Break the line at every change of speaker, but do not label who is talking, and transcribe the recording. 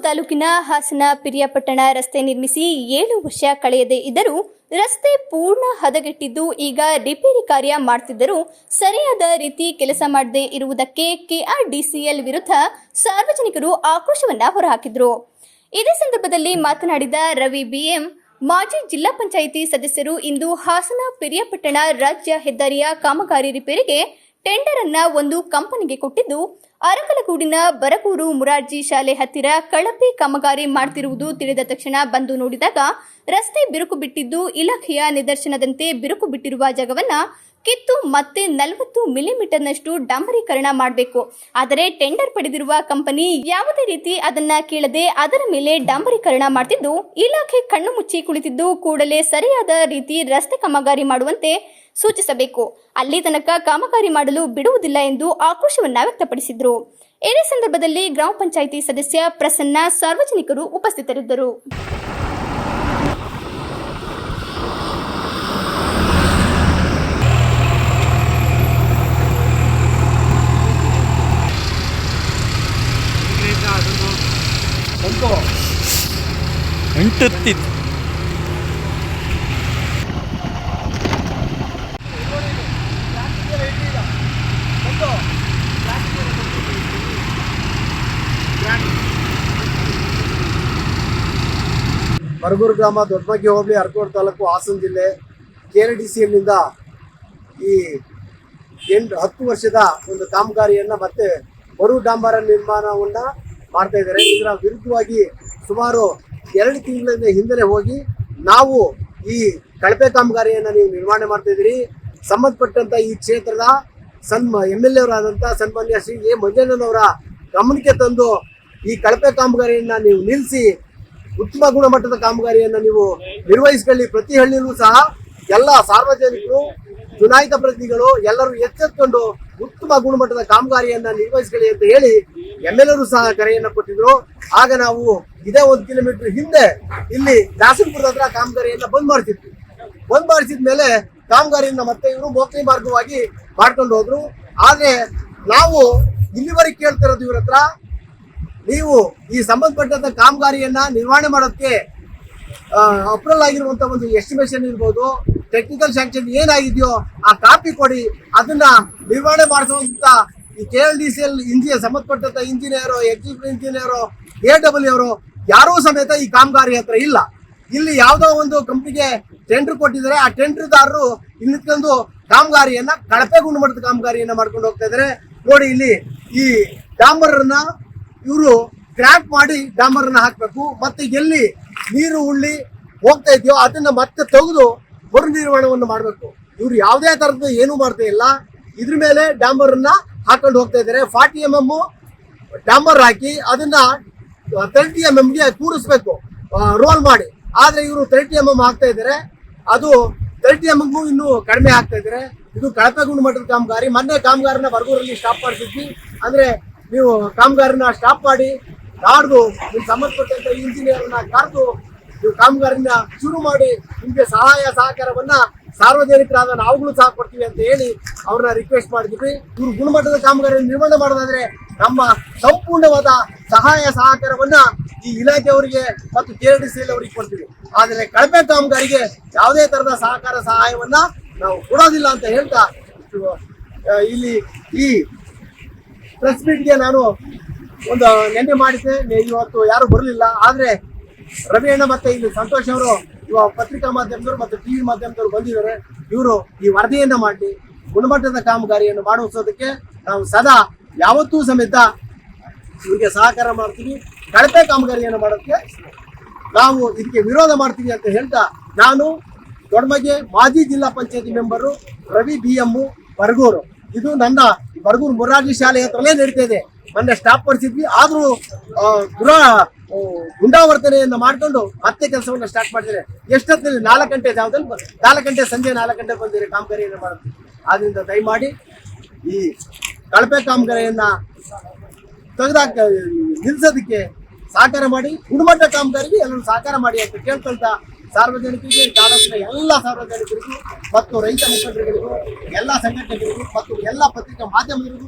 ತಾಲೂಕಿನ ಹಾಸನ ಪಿರಿಯಾಪಟ್ಟಣ ರಸ್ತೆ ನಿರ್ಮಿಸಿ 7 ವರ್ಷ ಕಳೆಯದೇ ಇದ್ದರೂ ರಸ್ತೆ ಪೂರ್ಣ ಹದಗೆಟ್ಟಿದ್ದು ಈಗ ರಿಪೇರಿ ಕಾರ್ಯ ಮಾಡುತ್ತಿದ್ದರೂ ಸರಿಯಾದ ರೀತಿ ಕೆಲಸ ಮಾಡದೇ ಇರುವುದಕ್ಕೆ ಕೆಆರ್ಡಿಸಿಎಲ್ ವಿರುದ್ಧ ಸಾರ್ವಜನಿಕರು ಆಕ್ರೋಶವನ್ನ ಹೊರಹಾಕಿದರು. ಇದೇ ಸಂದರ್ಭದಲ್ಲಿ ಮಾತನಾಡಿದ ರವಿ ಬಿಎಂ, ಮಾಜಿ ಜಿಲ್ಲಾ ಪಂಚಾಯಿತಿ ಸದಸ್ಯರು ಇಂದು ಹಾಸನ ಪಿರಿಯಾಪಟ್ಟಣ ರಾಜ್ಯ ಹೆದ್ದಾರಿಯ ಕಾಮಗಾರಿ ರಿಪೇರಿಗೆ ಟೆಂಡರ್ ಅನ್ನ ಒಂದು ಕಂಪನಿಗೆ ಕೊಟ್ಟಿದ್ದು, ಅರಕಲಗೂಡಿನ ಬರಗೂರು ಮುರಾರ್ಜಿ ಶಾಲೆ ಹತ್ತಿರ ಕಳಪೆ ಕಾಮಗಾರಿ ಮಾಡುತ್ತಿರುವುದು ತಿಳಿದ ತಕ್ಷಣ ಬಂದು ನೋಡಿದಾಗ ರಸ್ತೆ ಬಿರುಕು ಬಿಟ್ಟಿದ್ದು, ಇಲಾಖೆಯ ನಿದರ್ಶನದಂತೆ ಬಿರುಕು ಬಿಟ್ಟಿರುವ ಜಾಗವನ್ನ ಕಿತ್ತು ಮತ್ತೆ 40 ಮಿಲಿಮೀಟರ್ನಷ್ಟು ಡಾಂಬರೀಕರಣ ಮಾಡಬೇಕು. ಆದರೆ ಟೆಂಡರ್ ಪಡೆದಿರುವ ಕಂಪನಿ ಯಾವುದೇ ರೀತಿ ಅದನ್ನ ಕೇಳದೆ ಅದರ ಮೇಲೆ ಡಾಂಬರೀಕರಣ ಮಾಡುತ್ತಿದ್ದು, ಇಲಾಖೆ ಕಣ್ಣು ಮುಚ್ಚಿ ಕುಳಿತಿದ್ದು ಕೂಡಲೇ ಸರಿಯಾದ ರೀತಿ ರಸ್ತೆ ಕಾಮಗಾರಿ ಮಾಡುವಂತೆ ಸೂಚಿಸಬೇಕು. ಅಲ್ಲಿ ತನಕ ಕಾಮಗಾರಿ ಮಾಡಲು ಬಿಡುವುದಿಲ್ಲ ಎಂದು ಆಕ್ರೋಶವನ್ನ ವ್ಯಕ್ತಪಡಿಸಿದರು. ಇದೇ ಸಂದರ್ಭದಲ್ಲಿ ಗ್ರಾಮ ಪಂಚಾಯಿತಿ ಸದಸ್ಯ ಪ್ರಸನ್ನ, ಸಾರ್ವಜನಿಕರು ಉಪಸ್ಥಿತರಿದ್ದರು.
ಬರಗೂರು ಗ್ರಾಮ, ದೊಡ್ಡಮಗ್ಗಿ ಹೋಬಳಿ, ಅರಕೋಡು ತಾಲೂಕು, ಹಾಸನ ಜಿಲ್ಲೆ. ಕೆಆರ್ಡಿಸಿಎಲ್ ನಿಂದ ಈ 10 ವರ್ಷದ ಒಂದು ಕಾಮಗಾರಿಯನ್ನ ಮತ್ತೆ ಮರು ಡಾಂಬರ ನಿರ್ಮಾಣವನ್ನ ಮಾಡ್ತಾ ಇದ್ದಾರೆ. ಇದರ ವಿರುದ್ಧವಾಗಿ ಸುಮಾರು 2 ತಿಂಗಳಿಂದ ಹಿಂದೆ ಹೋಗಿ ನಾವು ಈ ಕಳಪೆ ಕಾಮಗಾರಿಯನ್ನ ನೀವು ನಿರ್ಮಾಣ ಮಾಡ್ತಾ ಇದ್ದೀರಿ, ಸಂಬಂಧಪಟ್ಟಂತ ಈ ಕ್ಷೇತ್ರದ MLA ಅವರಾದಂಥ ಸನ್ಮಾನ್ಯ ಶ್ರೀ ಎ ಮಂಜಣ್ಣನವರ ಗಮನಕ್ಕೆ ತಂದು ಈ ಕಳಪೆ ಕಾಮಗಾರಿಯನ್ನ ನೀವು ನಿಲ್ಲಿಸಿ ಉತ್ತಮ ಗುಣಮಟ್ಟದ ಕಾಮಗಾರಿಯನ್ನ ನೀವು ನಿರ್ವಹಿಸಿಕೊಳ್ಳಿ. ಪ್ರತಿ ಹಳ್ಳಿಯಲ್ಲೂ ಸಹ ಎಲ್ಲ ಸಾರ್ವಜನಿಕರು, ಚುನಾಯಿತ ಪ್ರತಿನಿಧಿಗಳು ಎಲ್ಲರೂ ಎಚ್ಚೆತ್ತುಕೊಂಡು ಉತ್ತಮ ಗುಣಮಟ್ಟದ ಕಾಮಗಾರಿಯನ್ನ ನಿರ್ವಹಿಸಿಕೊಳ್ಳಿ ಅಂತ ಹೇಳಿ MLA ಸಹ ಕರೆಯನ್ನ ಕೊಟ್ಟಿದ್ರು. ಆಗ ನಾವು ಇದೇ 1 ಕಿಲೋಮೀಟರ್ ಹಿಂದೆ ಇಲ್ಲಿ ದಾಸನಪುರದ ಹತ್ರ ಕಾಮಗಾರಿಯನ್ನ ಬಂದ್ ಮಾಡಿಸಿದ ಮೇಲೆ ಕಾಮಗಾರಿಯನ್ನ ಮತ್ತೆ ಇವರು ಮೋಕ್ಲಿ ಮಾರ್ಗವಾಗಿ ಮಾಡ್ಕೊಂಡು ಹೋದ್ರು. ಆದ್ರೆ ನಾವು ಇಲ್ಲಿವರೆಗೆ ಕೇಳ್ತಿರೋದು ಇವ್ರ ಹತ್ರ, ನೀವು ಈ ಸಂಬಂಧಪಟ್ಟಂತ ಕಾಮಗಾರಿಯನ್ನ ನಿರ್ವಹಣೆ ಮಾಡೋದಕ್ಕೆ ಅಪ್ರೂವಲ್ ಆಗಿರುವಂತ ಒಂದು ಎಸ್ಟಿಮೇಷನ್ ಇರ್ಬೋದು, ಟೆಕ್ನಿಕಲ್ ಸ್ಯಾಂಕ್ಷನ್ ಏನಾಗಿದೆಯೋ ಆ ಕಾಪಿ ಕೊಡಿ. ಅದನ್ನ ನಿರ್ವಹಣೆ ಮಾಡಿಸುವಂತ ಈ ಕೆಆರ್ಡಿಸಿಎಲ್ ಸಂಬಂಧಪಟ್ಟಂತ ಇಂಜಿನಿಯರು, ಎಕ್ಸಿಕ್ಯೂಟಿವ್ ಇಂಜಿನಿಯರು, AW ಅವರು ಯಾರೂ ಸಮೇತ ಈ ಕಾಮಗಾರಿ ಹತ್ರ ಇಲ್ಲ. ಇಲ್ಲಿ ಯಾವುದೋ ಒಂದು ಕಂಪ್ನಿಗೆ ಟೆಂಡರ್ ಕೊಟ್ಟಿದ್ದಾರೆ. ಆ ಟೆಂಡರ್ದಾರರು ಇಲ್ಲಿ ನಿಂತ್ಕೊಂಡು ಕಾಮಗಾರಿಯನ್ನ ಕಳಪೆ ಗುಣಮಟ್ಟದ ಕಾಮಗಾರಿಯನ್ನ ಮಾಡ್ಕೊಂಡು ಹೋಗ್ತಾ ಇದ್ದಾರೆ. ನೋಡಿ, ಇಲ್ಲಿ ಈ ಡಾಂಬರನ್ನ ಇವರು ಕ್ರ್ಯಾಕ್ ಮಾಡಿ ಡಾಂಬರನ್ನ ಹಾಕಬೇಕು. ಮತ್ತೆ ಎಲ್ಲಿ ನೀರು ಉಳ್ಳಿ ಹೋಗ್ತಾ ಇದೆಯೋ ಅದನ್ನ ಮತ್ತೆ ತೆಗೆದು ಮರು ನಿರ್ಮಾಣವನ್ನು ಮಾಡಬೇಕು. ಇವ್ರು ಯಾವುದೇ ತರದ ಏನು ಮಾಡ್ತಾ ಇಲ್ಲ. ಇದ್ರ ಮೇಲೆ ಡಾಂಬರನ್ನ ಹಾಕೊಂಡು ಹೋಗ್ತಾ ಇದ್ದಾರೆ. 40 mm ಡಾಂಬರ್ ಹಾಕಿ ಅದನ್ನ 30 mm ಕೂರಿಸ್ಬೇಕು ರೋಲ್ ಮಾಡಿ. ಆದ್ರೆ ಇವರು 30 mm ಹಾಕ್ತಾ ಇದ್ದಾರೆ. ಅದು 30 mm ಇನ್ನು ಕಡಿಮೆ ಆಗ್ತಾ ಇದ್ದಾರೆ. ಇದು ಕಳಪೆ ಗುಣಮಟ್ಟದ ಕಾಮಗಾರಿ. ಮೊನ್ನೆ ಕಾಮಗಾರಿನ ಬರಗೂರಲ್ಲಿ ಸ್ಟಾಪ್ ಮಾಡಿಸಿದ್ವಿ. ಅಂದ್ರೆ ನೀವು ಕಾಮಗಾರಿನ ಸ್ಟಾಪ್ ಮಾಡಿ ನಾಡ್ದು ನಿಮ್ ಸಂಬಂಧಪಟ್ಟಂತ ಇಂಜಿನಿಯರ್ನ ಕರೆದು ನೀವು ಕಾಮಗಾರಿನ ಶುರು ಮಾಡಿ ನಿಮ್ಗೆ ಸಹಾಯ ಸಹಕಾರವನ್ನ ಸಾರ್ವಜನಿಕರಾದ ನಾವುಗಳು ಸಹ ಕೊಡ್ತೀವಿ ಅಂತ ಹೇಳಿ ಅವ್ರನ್ನ ರಿಕ್ವೆಸ್ಟ್ ಮಾಡಿದ್ವಿ. ಇವ್ರು ಗುಣಮಟ್ಟದ ಕಾಮಗಾರಿ ನಿರ್ವಹಣೆ ಮಾಡೋದಾದ್ರೆ ನಮ್ಮ ಸಂಪೂರ್ಣವಾದ ಸಹಾಯ ಸಹಕಾರವನ್ನ ಈ ಇಲಾಖೆಯವರಿಗೆ ಮತ್ತು ಕೆಆರ್ಡಿಸಿಎಲ್ ಅವರಿಗೆ ಕೊಡ್ತೀವಿ. ಆದ್ರೆ ಕಳಪೆ ಕಾಮಗಾರಿಗೆ ಯಾವುದೇ ತರದ ಸಹಾಯವನ್ನ ನಾವು ಕೊಡೋದಿಲ್ಲ ಅಂತ ಹೇಳ್ತಾ ಇಲ್ಲಿ ಈ ಪ್ರೆಸ್ ಮೀಟ್ಗೆ ನಾನು ಒಂದು ನೆನ್ನೆ ಮಾಡಿದ್ದೆ. ಇವತ್ತು ಯಾರು ಬರಲಿಲ್ಲ. ಆದ್ರೆ ರವಿ ಅಣ್ಣ ಮತ್ತೆ ಇಲ್ಲಿ ಸಂತೋಷ್ ಅವರು ಇವಾಗ ಪತ್ರಿಕಾ ಮಾಧ್ಯಮದವರು ಮತ್ತು ಟಿವಿ ಮಾಧ್ಯಮದವರು ಬಂದಿದ್ದಾರೆ. ಇವರು ಈ ವರದಿಯನ್ನ ಮಾಡಿ ಗುಣಮಟ್ಟದ ಕಾಮಗಾರಿಯನ್ನು ಮಾಡಿಸೋದಕ್ಕೆ ನಾವು ಸದಾ ಯಾವತ್ತೂ ಸಮೇತ ಇವರಿಗೆ ಸಹಕಾರ ಮಾಡ್ತೀವಿ. ಕಳಪೆ ಕಾಮಗಾರಿಯನ್ನು ಮಾಡೋದಕ್ಕೆ ನಾವು ಇದಕ್ಕೆ ವಿರೋಧ ಮಾಡ್ತೀವಿ ಅಂತ ಹೇಳ್ತಾ ನಾನು ದೊಡ್ಡಮಗ್ಗೆ ಮಾಜಿ ಜಿಲ್ಲಾ ಪಂಚಾಯತಿ ಮೆಂಬರು ರವಿ BM, ಬರಗೂರು. ಇದು ನನ್ನ ಬರಗೂರು ಮುರಾರ್ಜಿ ಶಾಲೆ ಹತ್ರಲೇ ನಡೀತಾ ಇದೆ. ಮೊನ್ನೆ ಸ್ಟಾಪ್ ಮಾಡಿಸಿದ್ವಿ. ಆದ್ರೂ ಗುಂಡಾವರ್ತನೆಯನ್ನ ಮಾಡ್ಕೊಂಡು ಮತ್ತೆ ಕೆಲಸವನ್ನ ಸ್ಟಾರ್ಟ್ ಮಾಡಿದ್ರೆ ಎಷ್ಟೊತ್ತಿನಲ್ಲಿ 4 ಗಂಟೆ ಜಾವದಲ್ಲಿ 4 ಗಂಟೆ ಸಂಜೆ 4 ಗಂಟೆಗೆ ಬಂದಿರಿ ಕಾಮಗಾರಿಯನ್ನು ಮಾಡುತ್ತೆ. ಆದ್ರಿಂದ ದಯಮಾಡಿ ಈ ಕಳಪೆ ಕಾಮಗಾರಿಯನ್ನ ತೆಗೆದಾಕ ನಿಲ್ಸೋದಕ್ಕೆ ಸಹಕಾರ ಮಾಡಿ, ಗುಣಮಟ್ಟ ಕಾಮಗಾರಿಗೆ ಎಲ್ಲರೂ ಸಹಕಾರ ಮಾಡಿ ಅಂತ ಕೇಳ್ಕೊಳ್ತಾ ಸಾರ್ವಜನಿಕರಿಗೆ, ತಾಲೂಕಿನ ಎಲ್ಲ ಸಾರ್ವಜನಿಕರಿಗೂ ಮತ್ತು ರೈತ ಮುಖಂಡರಿಗೂ, ಎಲ್ಲ ಸಂಘಟನೆಗಳಿಗೂ ಮತ್ತು ಎಲ್ಲ ಪತ್ರಿಕಾ ಮಾಧ್ಯಮಗಳಿಗೂ